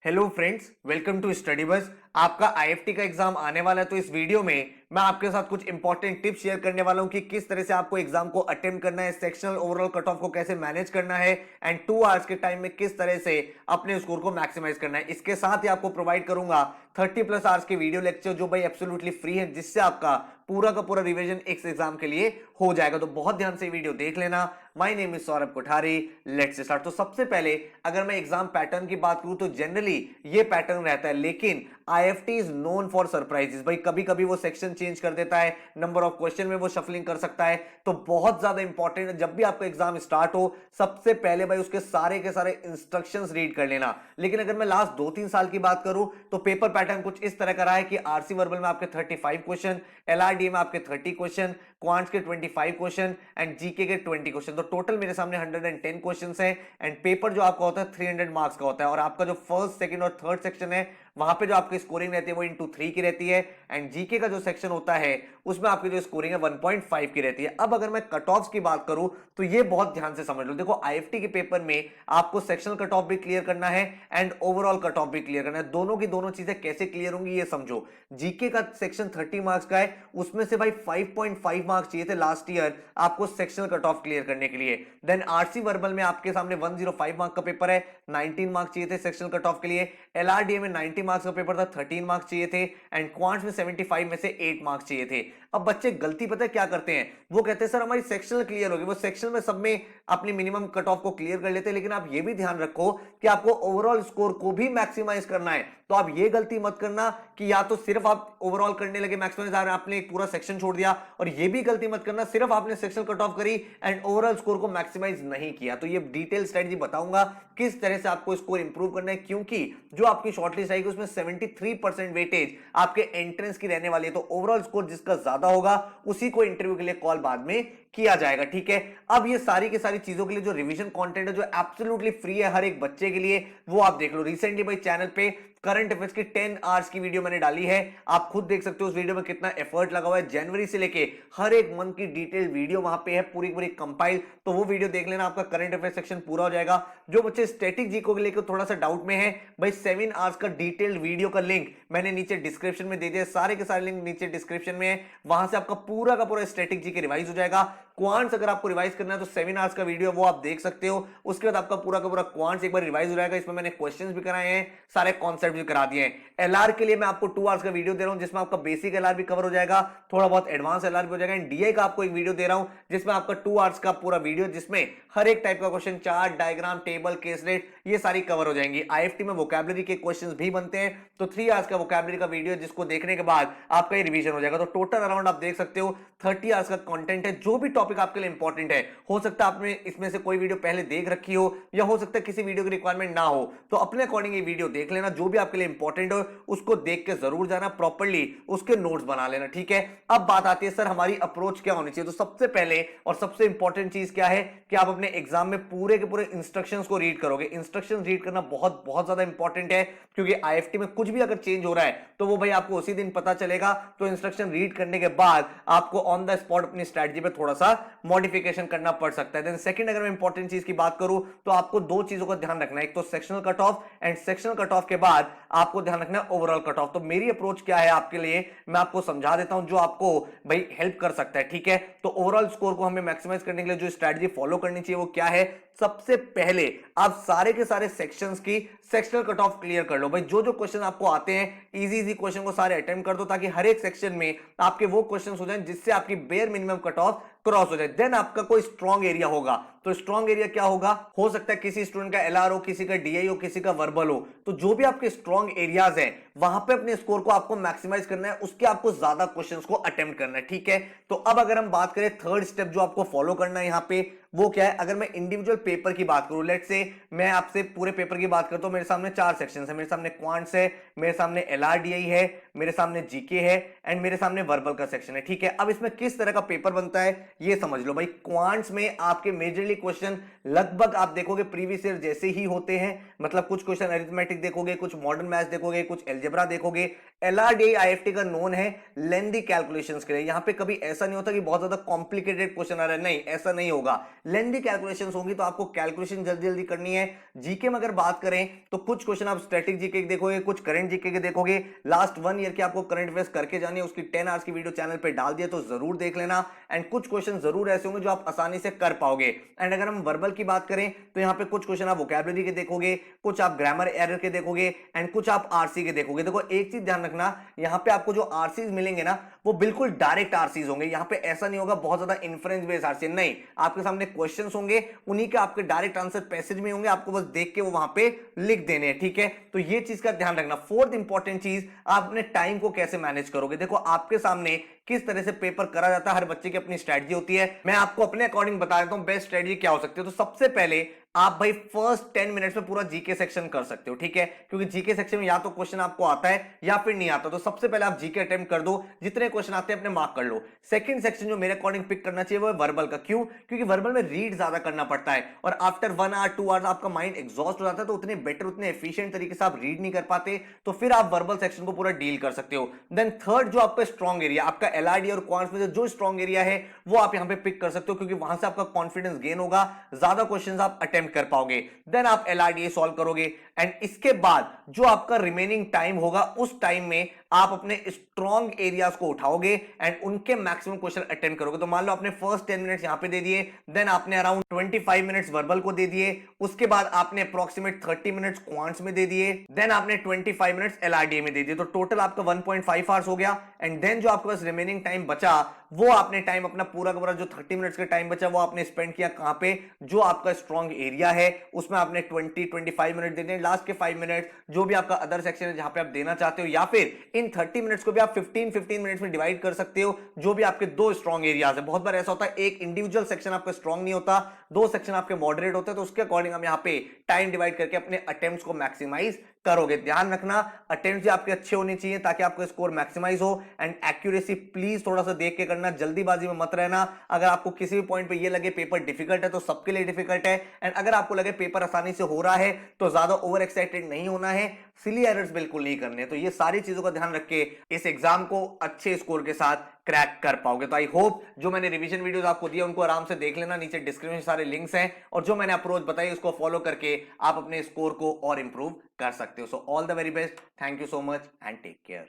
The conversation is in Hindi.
Hello friends, welcome to study bus. आपका आईएफटी का एग्जाम आने वाला है, तो इस वीडियो में मैं आपके साथ कुछ इंपॉर्टेंट टिप्स शेयर करने वाला हूं कि किस तरह से आपको एग्जाम को अटेम्प्ट करना है, सेक्शनल ओवरऑल कट ऑफ को कैसे मैनेज करना है एंड 2 आवर्स के टाइम में किस तरह से अपने स्कोर को मैक्सिमाइज करना है। इसके साथ ही आपको प्रोवाइड करूंगा 30+ आवर्स के वीडियो लेक्चर जो भाई एब्सोल्युटली फ्री है, जिससे आपका पूरा का पूरा रिवीजन इस एग्जाम के लिए हो जाएगा। तो बहुत ध्यान से वीडियो देख लेना। My name is Saurabh Kothari. Let's start. तो सबसे पहले अगर मैं एग्जाम पैटर्न की बात करूं तो जनरली ये पैटर्न रहता है, लेकिन IFT is known for surprises. भाई कभी कभी वो सेक्शन चेंज कर देता है, नंबर ऑफ क्वेश्चन में वो शफलिंग कर सकता है। तो बहुत ज्यादा इंपॉर्टेंट है, जब भी आपका एग्जाम स्टार्ट हो सबसे पहले भाई उसके सारे के सारे इंस्ट्रक्शंस रीड कर लेना। लेकिन अगर मैं लास्ट 2-3 साल की बात करूं तो पेपर पैटर्न कुछ इस तरह का रहा है कि आरसी वर्बल में आपके 35 क्वेश्चन, एलआरडी में आपके 30 क्वेश्चन, क्वांट्स के 25 क्वेश्चन एंड जीके के 20 क्वेश्चन। तो टोटल मेरे सामने 110 क्वेश्चंस है एंड पेपर जो आपका होता है 300 मार्क्स का होता है। और आपका जो फर्स्ट, सेकंड और थर्ड सेक्शन है वहां पे जो आपकी स्कोरिंग रहती है वो इंटू 3 की रहती है एंड जीके का जो सेक्शन होता है उसमें आपकी जो स्कोरिंग है 1.5 की रहती है। अब अगर मैं कट ऑफ्स की बात करूं तो ये बहुत ध्यान से समझ लो। देखो, आईएफटी के पेपर में आपको सेक्शनल कट ऑफ भी क्लियर करना है एंड ओवरऑल कट ऑफ भी क्लियर करना है। दोनों की दोनों चीजें कैसे क्लियर होंगी ये समझो। जीके का सेक्शन 30 मार्क्स का है, उसमें से भाई 5.5 मार्क्स चाहिए थे लास्ट ईयर आपको सेक्शनल कट ऑफ क्लियर करने के लिए। देन आरसी वर्बल में आपके सामने 105 मार्क्स का पेपर है, 19 मार्क्स चाहिए थे सेक्शनल कट ऑफ के लिए। एलआरडीए में 90 मार्क्स का पेपर था, 13 मार्क्स चाहिए थे एंड क्वांट्स में 75 में से 8 मार्क्स चाहिए थे। अब बच्चे गलती पता है क्या करते हैं, वो कहते हैं सर हमारी सेक्शनल क्लियर होगी। वो सेक्शनल में सब में अपनी मिनिमम कट ऑफ को क्लियर कर लेते हैं, लेकिन आप ये भी ध्यान रखो कि आपको ओवरऑल स्कोर को भी मैक्सिमाइज करना है। तो आप ये गलती मत करना कि या तो सिर्फ आप ओवरऑल करने लगे मैक्सिमाइज, आपने एक पूरा सेक्शन छोड़ दिया, और ये भी गलती मत करना सिर्फ आपने सेक्शनल कट ऑफ करी एंड ओवरऑल स्कोर को मैक्सिमाइज नहीं किया। तो ये डिटेल स्ट्रेटजी बताऊंगा किस तरह से आपको स्कोर इंप्रूव करना है, क्योंकि जो आपकी शॉर्टलिस्ट आएगी उसमें 73% वेटेज आपके एंट्रेंस की रहने वाली है। तो ओवरऑल स्कोर जिसका ज्यादा होगा उसी को इंटरव्यू के लिए कॉल बाद में किया जाएगा। ठीक है, अब ये सारी की सारी चीजों के लिए जो रिवीजन कंटेंट है जो एब्सोल्युटली फ्री है हर एक बच्चे के लिए, वो आप देख लो। रिसेंटली भाई चैनल पे करंट अफेयर्स की 10 आवर्स की वीडियो मैंने डाली है, आप खुद देख सकते हो उस वीडियो में कितना एफर्ट लगा हुआ है। जनवरी से लेके हर एक मंथ की डिटेल वीडियो वहां पे है, पूरी पूरी कंपाइल। तो वो वीडियो देख लेना, आपका करंट अफेयर सेक्शन पूरा हो जाएगा। जो बच्चे स्टैटिक जी को लेकर थोड़ा सा डाउट में है, भाई 7 आवर्स का डिटेल्ड वीडियो का लिंक मैंने नीचे डिस्क्रिप्शन में दे दिया। सारे के सारे लिंक नीचे डिस्क्रिप्शन में है, वहां से आपका पूरा का पूरा स्टैटिक जी के रिवाइज हो जाएगा। क्वांट्स अगर आपको रिवाइज करना है तो 7 आवर्स का वीडियो वो आप देख सकते हो। उसके बाद आपका पूरा का पूरा क्वांट्स एक बार रिवाइज हो जाएगा। इसमें मैंने क्वेश्चंस भी कराए हैं, सारे कॉन्सेप्ट भी करा दिए हैं। एलआर के लिए मैं आपको 2 आवर्स का वीडियो दे रहा हूं, जिसमें आपका बेसिक एलआर भी कवर हो जाएगा, थोड़ा बहुत एडवांस एलआर भी हो जाएगा। एंड डीए का आपको एक वीडियो दे रहा हूं जिसमें आपका 2 आवर्स का पूरा वीडियो, जिसमें हर एक टाइप का question, chart, diagram, table, caselet, ये सारी कवर हो जाएंगी। आईएफटी में वोकैबुलरी के क्वेश्चंस भी बनते हैं, तो 3 आवर्स का वोकैबुलरी का वीडियो जिसको देखने के बाद आपका ये रिवीजन हो जाएगा। तो टोटल अराउंड आप देख सकते हो 30 आवर्स का कंटेंट है। जो भी टॉपिक आपके लिए इंपॉर्टेंट है, हो सकता है आपने इसमें से कोई वीडियो पहले देख रखी हो या हो सकता है किसी वीडियो की रिक्वायरमेंट ना हो, तो अपने अकॉर्डिंग ये वीडियो देख लेना। जो भी आपके लिए इंपॉर्टेंट हो उसको देख के जरूर जाना, प्रॉपर्ली उसके नोट्स बना लेना। ठीक है, अब बात आती है सर हमारी अप्रोच क्या होनी चाहिए। तो सबसे पहले और सबसे इंपॉर्टेंट चीज क्या है कि आप अपने एग्जाम में पूरे के पूरे इंस्ट्रक्शंस को रीड करोगे। इंस्ट्रक्शंस रीड करना बहुत बहुत ज्यादा इंपॉर्टेंट है, क्योंकि आईएफटी में कुछ भी अगर चेंज हो रहा है तो वो भाई आपको उसी दिन पता चलेगा। तो इंस्ट्रक्शन रीड करने के बाद आपको ऑन द स्पॉट अपनी स्ट्रेटजी पे थोड़ा सा मॉडिफिकेशन करना पड़ सकता है। देन सेकंड, अगर मैं इंपॉर्टेंट चीज की बात करूं तो आपको दो चीजों का ध्यान रखना है, एक तो sectional cut off and sectional cut off के बाद आपको ध्यान रखना है ओवरऑल कट ऑफ। तो मेरी अप्रोच क्या है आपके लिए, मैं आपको समझा देता हूं जो आपको भाई हेल्प कर सकता है। ठीक है, तो ओवरऑल स्कोर को हमें मैक्सिमाइज करने के लिए जो स्ट्रेटजी फॉलो करनी चाहिए वो क्या है। सबसे पहले आप सारे के सारे सेक्शंस की सेक्शनल कट ऑफ क्लियर कर लो। भाई जो जो क्वेश्चन आपको आते हैं इजी इजी क्वेश्चन को सारे अटेम्प्ट कर दो, ताकि हर एक सेक्शन में आपके वो क्वेश्चन हो जाएं जिससे आपकी bare minimum cut off cross हो जाए। देन आपका कोई स्ट्रॉन्ग एरिया होगा, तो स्ट्रॉन्ग एरिया क्या होगा, हो सकता है किसी स्टूडेंट का एलआर हो, किसी का डीआई हो, किसी का वर्बल हो। तो जो भी आपके स्ट्रॉन्ग एरियाज हैं वहां पे अपने स्कोर को आपको मैक्सिमाइज करना है, उसके आपको ज्यादा क्वेश्चंस को अटेम्प्ट करना है। ठीक है, तो अब अगर हम बात करें थर्ड स्टेप जो आपको फॉलो करना है यहां पे, वो क्या है। अगर मैं इंडिविजुअल पेपर की बात करूं, लेट्स से मैं आपसे पूरे पेपर की बात करता हूं, मेरे सामने 4 सेक्शंस है। मेरे सामने क्वांट्स है, मेरे सामने एलआरडीआई है, मेरे सामने जीके है एंड मेरे सामने वर्बल का सेक्शन है। ठीक है, अब इसमें किस तरह का पेपर बनता है ये समझ लो। भाई क्वांट्स में आपके मेजरली क्वेश्चन लगभग आप देखोगे प्रीवियस ईयर जैसे ही होते हैं, मतलब कुछ क्वेश्चन अरिथमेटिक देखोगे, कुछ मॉडर्न मैथ्स देखोगे, कुछ अलजेब्रा अलजेब्रा देखोगे। एलआरडीआई आईएफटी का नोन है लेंदी कैलकुलेशंस के लिए। यहां पे कभी ऐसा नहीं होता कि बहुत ज्यादा कॉम्प्लिकेटेड क्वेश्चन आ रहा है, नहीं ऐसा नहीं होगा। लेंदी कैलकुलेशंस होंगी तो आपको कैलकुलेशन जल्दी जल्दी करनी है। जीके में अगर बात करें तो कुछ क्वेश्चन आप स्टैटिक जीके के देखोगे, कुछ करंट जीके के देखोगे। लास्ट 1 ईयर के आपको करंट अफेयर्स करके जानी है, उसकी 10 आवर्स की वीडियो चैनल पे डाल दिया तो जरूर देख लेना। एंड कुछ क्वेश्चन जरूर ऐसे होंगे जो आप आसानी से कर पाओगे। एंड अगर हम वर्बल की बात करें तो यहाँ पे कुछ क्वेश्चन आप वोकैबुलरी के देखोगे, कुछ आप ग्रामर एरर के देखोगे एंड कुछ आप आरसी के देखोगे। देखो एक चीज ध्यान रखना, यहाँ पे आपको जो आरसीज मिलेंगे ना वो बिल्कुल डायरेक्ट आरसीज होंगे। यहाँ पे ऐसा नहीं होगा बहुत ज्यादा इन्फ्रेंस बेस्ड आरसी, नहीं, आपके सामने क्वेश्चंस होंगे, उन्हीं के आपके डायरेक्ट आंसर पैसेज में होंगे, आपको बस देख के वो वहां पे लिख देने हैं, ठीक है। तो ये चीज का ध्यान रखना। फोर्थ इंपॉर्टेंट चीज, आप अपने टाइम को कैसे मैनेज करोगे। देखो आपके सामने किस तरह से पेपर करा जाता है, हर बच्चे की अपनी स्ट्रेटजी होती है। मैं आपको अपने अकॉर्डिंग बता देता हूं बेस्ट स्ट्रेटजी क्या हो सकती है। तो सबसे पहले आप भाई फर्स्ट 10 मिनट्स में पूरा जीके सेक्शन कर सकते हो, ठीक है, क्योंकि जीके सेक्शन में या तो क्वेश्चन आपको आता है या फिर नहीं आता। तो सबसे पहले आप जीके अटेम्प्ट कर दो, जितने क्वेश्चन आते हैं अपने मार्क कर लो। सेकंड सेक्शन जो मेरे अकॉर्डिंग पिक करना चाहिए वो है वर्बल का। क्यों? क्योंकि वर्बल में रीड ज्यादा करना पड़ता है और आफ्टर 1 आवर 2 आवर्स आपका माइंड एग्जॉस्ट हो जाता है, तो उतने बेटर उतने एफिशिएंट तरीके से आप रीड नहीं कर पाते, तो फिर आप वर्बल सेक्शन को पूरा डील कर सकते हो। देन थर्ड जो आपका स्ट्रॉन्ग एरिया, आपका एलआरडी और क्वांट्स में जो स्ट्रॉन्ग एरिया है वो आप यहां पे पिक कर सकते हो, क्योंकि वहां से आपका कॉन्फिडेंस गेन होगा, ज्यादा क्वेश्चंस आप अटेम्प्ट कर पाओगे। देन आप एलआरडीए सॉल्व करोगे एंड इसके बाद जो आपका रिमेनिंग टाइम होगा उस टाइम में आप अपने स्ट्रॉन्ग एरियाज को उठाओगे एंड उनके मैक्सिमम क्वेश्चन अटेम्प्ट करोगे। तो मान लो आपने फर्स्ट 10 मिनट्स यहां पे दे दिए, देन आपने अराउंड 25 मिनट्स वर्बल को दे दिए, उसके बाद आपने अप्रोक्सीमेट 30 मिनट्स क्वांट्स में दे दिए, देन आपने 25 मिनट्स एलआरडीए में दे दिए। तो टोटल आपका 1.5 आवर्स हो गया। एंड देन जो आपके पास रिमेनिंग टाइम बचा वो आपने टाइम अपना पूरा का पूरा जो 30 मिनट्स का टाइम बचा वो आपने स्पेंड किया कहां पे, जो आपका स्ट्रॉन्ग एरिया है उसमें आपने 20-25 मिनट देने। लास्ट के 5 मिनट जो भी आपका अदर सेक्शन है जहां पे आप देना चाहते हो, या फिर इन 30 मिनट्स को भी आप 15-15 मिनट्स में डिवाइड कर सकते हो, जो भी आपके दो स्ट्रॉन्ग एरियाज है। बहुत बार ऐसा होता है एक इंडिविजुअल सेक्शन आपका स्ट्रॉन्ग नहीं होता, दो सेक्शन आपके मॉडरेट होते हैं, तो उसके अकॉर्डिंग हम यहां पे टाइम डिवाइड करके अपने अटेम्प्ट्स को मैक्सिमाइज करोगे। ध्यान रखना अटेम्प्ट्स भी आपके अच्छे होने चाहिए ताकि आपका स्कोर मैक्सिमाइज हो। एंड एक्यूरेसी प्लीज थोड़ा सा देख के करना, जल्दीबाजी में मत रहना। अगर आपको किसी भी पॉइंट पे ये लगे पेपर डिफिकल्ट है तो सबके लिए डिफिकल्ट है, एंड अगर आपको लगे पेपर आसानी से हो रहा है तो ज्यादा ओवर एक्साइटेड नहीं होना है, सिली एरर्स बिल्कुल नहीं करने। तो ये सारी चीजों का ध्यान रख के इस एग्जाम को अच्छे स्कोर के साथ क्रैक कर पाओगे। तो आई होप जो मैंने रिवीजन वीडियोस आपको दिए उनको आराम से देख लेना, नीचे डिस्क्रिप्शन में सारे लिंक्स हैं, और जो मैंने अप्रोच बताई उसको फॉलो करके आप अपने स्कोर को और इंप्रूव कर सकते हो। So all the very best, thank you so much and take care.